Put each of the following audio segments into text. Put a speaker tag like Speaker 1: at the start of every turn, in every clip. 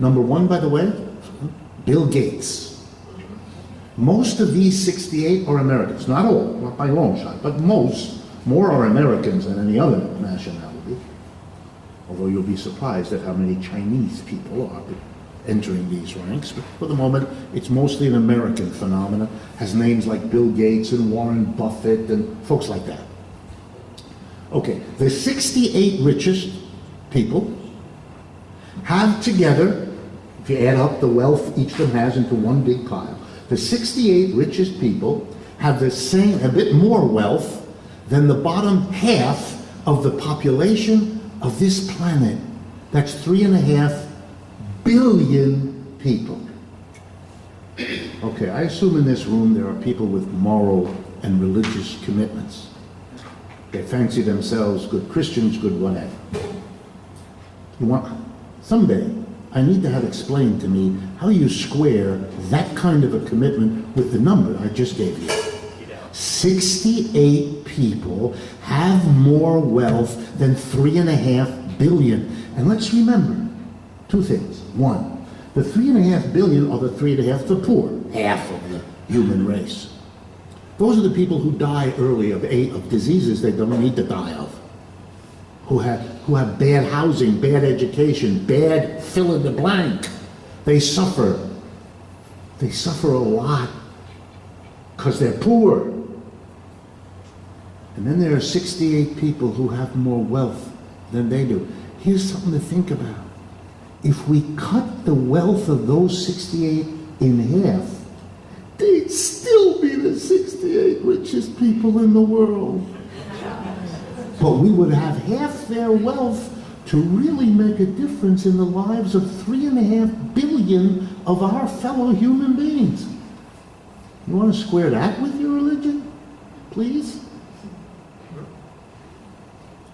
Speaker 1: Number one, by the way, Bill Gates. Most of these 68 are Americans. Not all, not by a long shot, but most, more are Americans than any other nationality. Although you'll be surprised at how many Chinese people are entering these ranks. But for the moment, it's mostly an American phenomenon. Has names like Bill Gates and Warren Buffett and folks like that. Okay, the 68 richest people have together, if you add up the wealth each of them has into one big pile, the 68 richest people have the same, a bit more wealth than the bottom half of the population of this planet. That's 3.5 billion people. Okay, I assume in this room there are people with moral and religious commitments. They fancy themselves good Christians, good whatever. You want, someday, I need to have explained to me how you square that kind of a commitment with the number I just gave you. 68 people have more wealth than 3.5 billion. And let's remember two things. One, the 3.5 billion are the 3.5, the poor, half of the human race. Those are the people who die early of diseases they don't need to die of. Who have bad housing, bad education, bad fill in the blank. They suffer. They suffer a lot because they're poor. And then there are 68 people who have more wealth than they do. Here's something to think about. If we cut the wealth of those 68 in half, they'd still be the 68 richest people in the world. But we would have half their wealth to really make a difference in the lives of 3.5 billion of our fellow human beings. You want to square that with your religion? Please?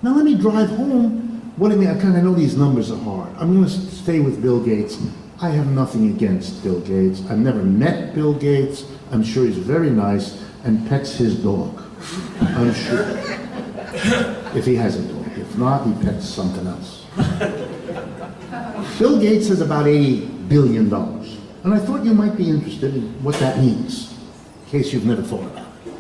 Speaker 1: Now let me drive home what I mean. I kind of know these numbers are hard. I'm going to stay with Bill Gates. I have nothing against Bill Gates. I've never met Bill Gates. I'm sure he's very nice and pets his dog. I'm sure. If he has a dog. If not, he pets something else. Bill Gates has about $80 billion. And I thought you might be interested in what that means, in case you've never thought about it.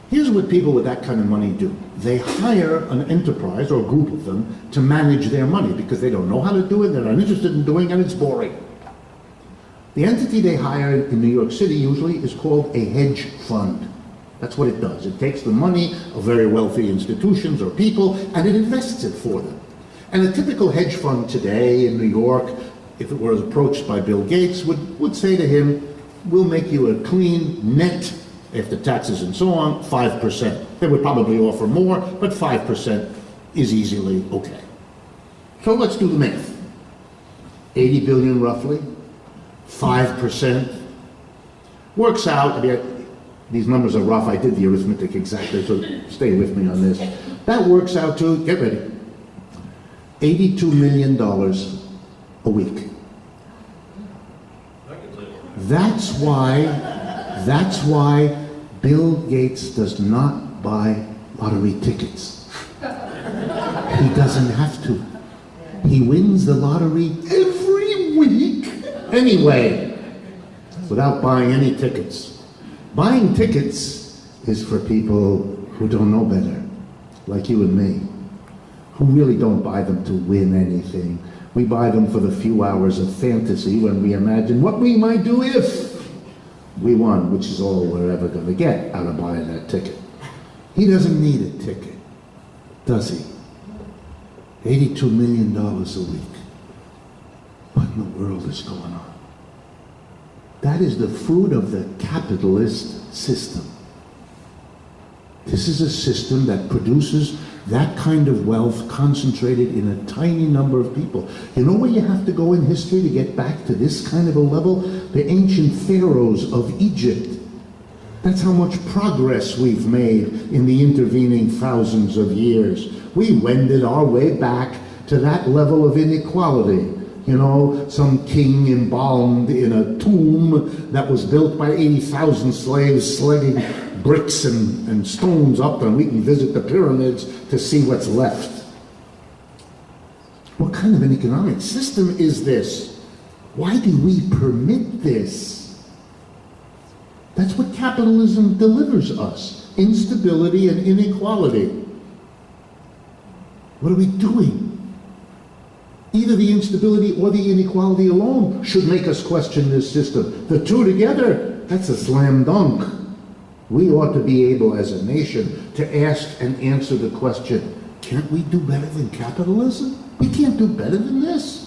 Speaker 1: Here's what people with that kind of money do. They hire an enterprise, or a group of them, to manage their money because they don't know how to do it, they're not interested in doing it, and it's boring. The entity they hire in New York City usually is called a hedge fund. That's what it does. It takes the money of very wealthy institutions or people and it invests it for them. And a typical hedge fund today in New York, if it were approached by Bill Gates, would say to him, we'll make you a clean net, after taxes and so on, 5%. They would probably offer more, but 5% is easily okay. So let's do the math. 80 billion roughly, 5%. Works out, I mean, these numbers are rough, I did the arithmetic exactly, so stay with me on this. That works out to, get ready, $82 million a week. That's why Bill Gates does not buy lottery tickets. He doesn't have to. He wins the lottery every week anyway, without buying any tickets. Buying tickets is for people who don't know better, like you and me, who really don't buy them to win anything. We buy them for the few hours of fantasy when we imagine what we might do if we won, which is all we're ever going to get out of buying that ticket. He doesn't need a ticket, does he? $82 million a week. What in the world is going on? That is the fruit of the capitalist system. This is a system that produces that kind of wealth concentrated in a tiny number of people. You know where you have to go in history to get back to this kind of a level? The ancient pharaohs of Egypt. That's how much progress we've made in the intervening thousands of years. We wended our way back to that level of inequality. You know, some king embalmed in a tomb that was built by 80,000 slaves slugging bricks and stones up, and we can visit the pyramids to see what's left. What kind of an economic system is this? Why do we permit this? That's what capitalism delivers us. Instability and inequality. What are we doing? Either the instability or the inequality alone should make us question this system. The two together, that's a slam dunk. We ought to be able as a nation to ask and answer the question, can't we do better than capitalism? We can't do better than this.